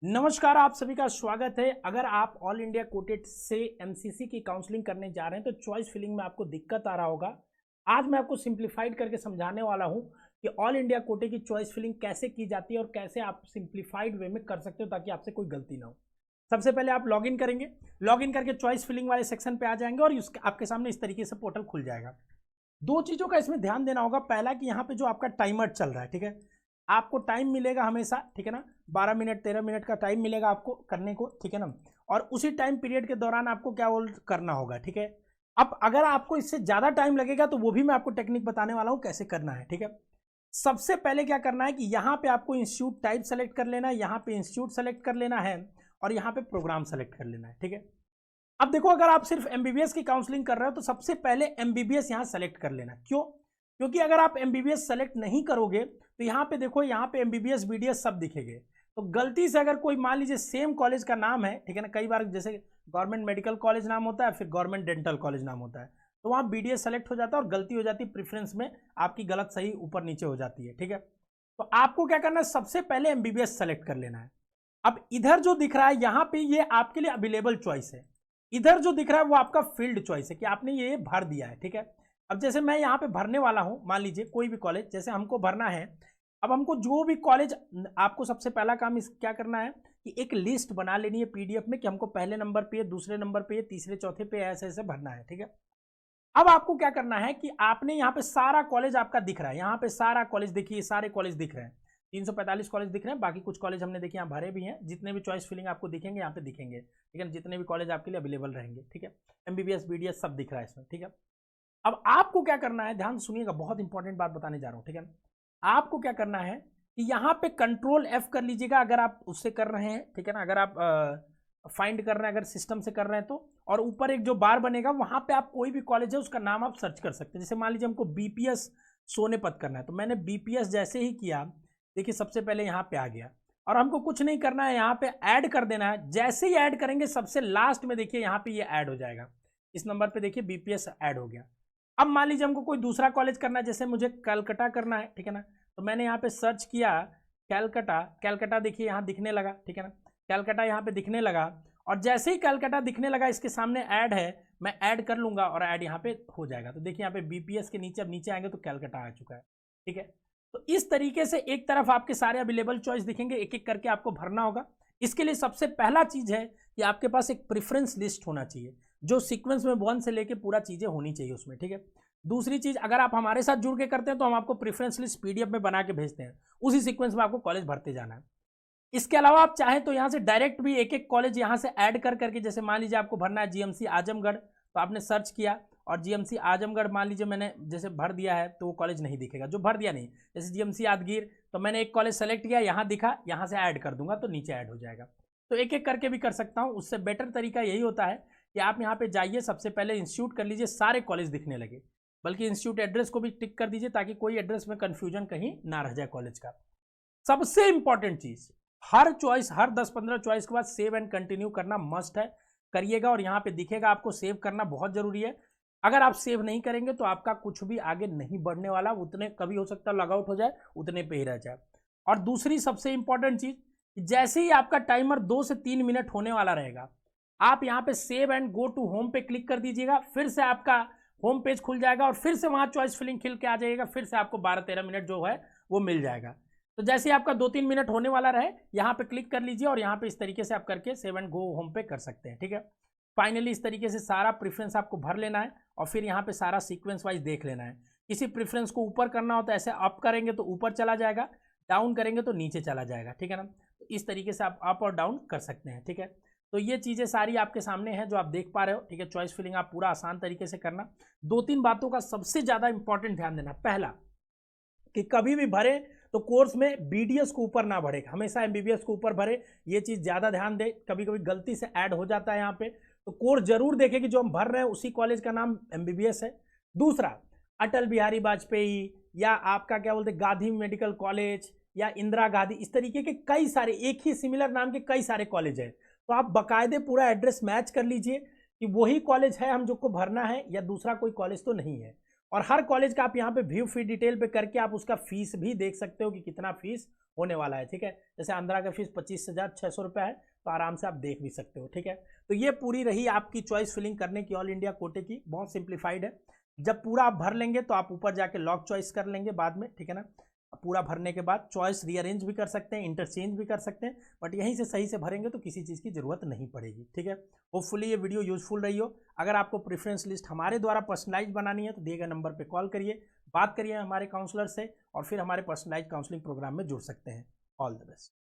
नमस्कार, आप सभी का स्वागत है। अगर आप ऑल इंडिया कोटेड से एमसीसी की काउंसलिंग करने जा रहे हैं तो चॉइस फिलिंग में आपको दिक्कत आ रहा होगा। आज मैं आपको सिंप्लीफाइड करके समझाने वाला हूं कि ऑल इंडिया कोटे की चॉइस फिलिंग कैसे की जाती है और कैसे आप सिंप्लीफाइड वे में कर सकते हो ताकि आपसे कोई गलती ना हो। सबसे पहले आप लॉगिन करेंगे, लॉगिन करके चॉइस फिलिंग वाले सेक्शन पे आ जाएंगे और आपके सामने इस तरीके से पोर्टल खुल जाएगा। दो चीज़ों का इसमें ध्यान देना होगा। पहला कि यहाँ पे जो आपका टाइमर चल रहा है, ठीक है, आपको टाइम मिलेगा हमेशा, ठीक है ना, 12 मिनट 13 मिनट का टाइम मिलेगा आपको करने को, ठीक है ना। और उसी टाइम पीरियड के दौरान आपको क्या करना होगा, ठीक है। अब अगर आपको इससे ज़्यादा टाइम लगेगा तो वो भी मैं आपको टेक्निक बताने वाला हूँ कैसे करना है, ठीक है। सबसे पहले क्या करना है कि यहाँ पे आपको इंस्टीट्यूट टाइप सेलेक्ट कर लेना है, यहाँ पे इंस्टीट्यूट सेलेक्ट कर लेना है और यहाँ पे प्रोग्राम सेलेक्ट कर लेना है, ठीक है। अब देखो, अगर आप सिर्फ एमबीबीएस की काउंसलिंग कर रहे हो तो सबसे पहले एमबीबीएस यहाँ सेलेक्ट कर लेना। क्यों? क्योंकि अगर आप एमबीबीएस सेलेक्ट नहीं करोगे तो यहाँ पे देखो, यहाँ पे एमबीबीएस बीडीएस सब दिखेंगे। तो गलती से अगर कोई मान लीजिए सेम कॉलेज का नाम है, ठीक है ना, कई बार जैसे गवर्नमेंट मेडिकल कॉलेज नाम होता है, फिर गवर्नमेंट डेंटल कॉलेज नाम होता है, तो वहाँ बीडीएस सेलेक्ट हो जाता है और गलती हो जाती है, प्रेफरेंस में आपकी गलत सही ऊपर नीचे हो जाती है, ठीक है। तो आपको क्या करना है, सबसे पहले एमबीबीएस सेलेक्ट कर लेना है। अब इधर जो दिख रहा है यहाँ पे ये आपके लिए अवेलेबल चॉइस है, इधर जो दिख रहा है वो आपका फील्ड चॉइस है कि आपने ये भर दिया है, ठीक है। अब जैसे मैं यहाँ पे भरने वाला हूँ, मान लीजिए कोई भी कॉलेज जैसे हमको भरना है। अब हमको जो भी कॉलेज, आपको सबसे पहला काम इस क्या करना है कि एक लिस्ट बना लेनी है पीडीएफ में कि हमको पहले नंबर पे, दूसरे नंबर पे, तीसरे चौथे पे ऐसे ऐसे भरना है, ठीक है। अब आपको क्या करना है कि आपने यहाँ पे सारा कॉलेज आपका दिख रहा है, यहाँ पे सारा कॉलेज देखिए, सारे कॉलेज दिख रहे हैं, 345 कॉलेज दिख रहे हैं। बाकी कुछ कॉलेज हमने देखिए यहाँ भरे भी हैं, जितने भी चॉइस फिलिंग आपको दिखेंगे यहाँ पे दिखेंगे, ठीक है, जितने भी कॉलेज आपके लिए अवेलेबल रहेंगे, ठीक है। एमबीबीएस बीडीएस सब दिख रहा है इसमें, ठीक है। अब आपको क्या करना है, ध्यान सुनिएगा, बहुत इंपॉर्टेंट बात बताने जा रहा हूँ, ठीक है। आपको क्या करना है कि यहाँ पे कंट्रोल एफ कर लीजिएगा अगर आप उससे कर रहे हैं, ठीक है ना, अगर आप फाइंड कर रहे हैं, अगर सिस्टम से कर रहे हैं तो। और ऊपर एक जो बार बनेगा वहां पे आप कोई भी कॉलेज है उसका नाम आप सर्च कर सकते हैं। जैसे मान लीजिए हमको बीपीएस सोनेपत करना है, तो मैंने बीपीएस जैसे ही किया, देखिए सबसे पहले यहाँ पे आ गया और हमको कुछ नहीं करना है, यहाँ पे ऐड कर देना है। जैसे ही ऐड करेंगे सबसे लास्ट में देखिए यहाँ पे ये ऐड हो जाएगा, इस नंबर पे देखिए बीपीएस ऐड हो गया। अब मान लीजिए हमको कोई दूसरा कॉलेज करना है, जैसे मुझे कलकत्ता करना है, ठीक है ना, तो मैंने यहाँ पे सर्च किया कैलकटा, कैलकटा देखिए यहाँ दिखने लगा, ठीक है ना, कैलकटा यहाँ पे दिखने लगा। और जैसे ही कैलकटा दिखने लगा इसके सामने ऐड है, मैं ऐड कर लूंगा और ऐड यहाँ पे हो जाएगा। तो देखिए यहाँ पे बीपीएस के नीचे, अब नीचे आएंगे तो कैलकटा आ चुका है, ठीक है। तो इस तरीके से एक तरफ आपके सारे अवेलेबल चॉइस दिखेंगे, एक एक करके आपको भरना होगा। इसके लिए सबसे पहला चीज है कि आपके पास एक प्रेफरेंस लिस्ट होना चाहिए, जो सीक्वेंस में 1 से लेके पूरा चीजें होनी चाहिए उसमें, ठीक है। दूसरी चीज, अगर आप हमारे साथ जुड़ के करते हैं तो हम आपको प्रेफरेंस लिस्ट पीडीएफ में बना के भेजते हैं, उसी सीक्वेंस में आपको कॉलेज भरते जाना है। इसके अलावा आप चाहें तो यहाँ से डायरेक्ट भी एक एक कॉलेज यहाँ से ऐड कर करके, जैसे मान लीजिए आपको भरना है जीएमसी आजमगढ़, तो आपने सर्च किया और जीएमसी आजमगढ़ मान लीजिए मैंने जैसे भर दिया है, तो वो कॉलेज नहीं दिखेगा जो भर दिया नहीं। जैसे जीएमसी यादगीर, तो मैंने एक कॉलेज सेलेक्ट किया, यहाँ दिखा, यहाँ से ऐड कर दूंगा तो नीचे ऐड हो जाएगा। तो एक एक करके भी कर सकता हूँ। उससे बेटर तरीका यही होता है कि आप यहाँ पे जाइए, सबसे पहले इंस्टीट्यूट कर लीजिए, सारे कॉलेज दिखने लगे, बल्कि इंस्टीट्यूट एड्रेस को भी टिक कर दीजिए ताकि कोई एड्रेस में कंफ्यूजन कहीं ना रह जाए कॉलेज का। सबसे इंपॉर्टेंट चीज, हर चॉइस, हर 10-15 चॉइस के बाद सेव एंड कंटिन्यू करना मस्ट है, करिएगा। और यहाँ पे दिखेगा आपको सेव करना बहुत जरूरी है। अगर आप सेव नहीं करेंगे तो आपका कुछ भी आगे नहीं बढ़ने वाला, उतने कभी हो सकता है लॉगआउट हो जाए, उतने पे ही रह जाए। और दूसरी सबसे इंपॉर्टेंट चीज, जैसे ही आपका टाइमर 2 से 3 मिनट होने वाला रहेगा, आप यहाँ पे save and go to home पे क्लिक कर दीजिएगा, फिर से आपका होम पेज खुल जाएगा और फिर से वहां चॉइस फिलिंग खिल के आ जाएगा, फिर से आपको 12-13 मिनट जो है वो मिल जाएगा। तो जैसे ही आपका 2-3 मिनट होने वाला रहे, यहाँ पे क्लिक कर लीजिए और यहाँ पे इस तरीके से आप करके सेव एंड गो होम पे कर सकते हैं, ठीक है। फाइनली इस तरीके से सारा प्रेफरेंस आपको भर लेना है और फिर यहाँ पे सारा सीक्वेंस वाइज देख लेना है। किसी प्रेफरेंस को ऊपर करना हो तो ऐसे अप करेंगे तो ऊपर चला जाएगा, डाउन करेंगे तो नीचे चला जाएगा, ठीक है ना। तो इस तरीके से आप अप और डाउन कर सकते हैं, ठीक है। तो ये चीज़ें सारी आपके सामने हैं जो आप देख पा रहे हो, ठीक है। चॉइस फिलिंग आप पूरा आसान तरीके से करना। 2-3 बातों का सबसे ज़्यादा इंपॉर्टेंट ध्यान देना। पहला कि कभी भी भरे तो कोर्स में बीडीएस को ऊपर ना बढ़े, हमेशा एमबीबीएस को ऊपर भरे, ये चीज़ ज़्यादा ध्यान दे। कभी कभी गलती से ऐड हो जाता है यहाँ पे, तो कोर्स जरूर देखे कि जो हम भर रहे हैं उसी कॉलेज का नाम एमबीबीएस है। दूसरा, अटल बिहारी वाजपेयी या आपका क्या बोलते गांधी मेडिकल कॉलेज या इंदिरा गांधी, इस तरीके के कई सारे एक ही सिमिलर नाम के कई सारे कॉलेज है, तो आप बाकायदे पूरा एड्रेस मैच कर लीजिए कि वही कॉलेज है हम जो को भरना है या दूसरा कोई कॉलेज तो नहीं है। और हर कॉलेज का आप यहाँ पे व्यू फी डिटेल पे करके आप उसका फीस भी देख सकते हो कि कितना फीस होने वाला है, ठीक है। जैसे आंध्रा का फीस 25,600 रुपये है, तो आराम से आप देख भी सकते हो, ठीक है। तो ये पूरी रही आपकी चॉइस फिलिंग करने की ऑल इंडिया कोटे की, बहुत सिंप्लीफाइड है। जब पूरा आप भर लेंगे तो आप ऊपर जाके लॉक चॉइस कर लेंगे बाद में, ठीक है ना। पूरा भरने के बाद चॉइस रीअरेंज भी कर सकते हैं, इंटरचेंज भी कर सकते हैं, बट यहीं से सही से भरेंगे तो किसी चीज़ की जरूरत नहीं पड़ेगी, ठीक है। होपफुली ये वीडियो यूजफुल रही हो। अगर आपको प्रेफरेंस लिस्ट हमारे द्वारा पर्सनलाइज बनानी है तो दिए गए नंबर पर कॉल करिए, बात करिए हमारे काउंसलर से, और फिर हमारे पर्सनलाइज काउंसलिंग प्रोग्राम में जुड़ सकते हैं। All the best.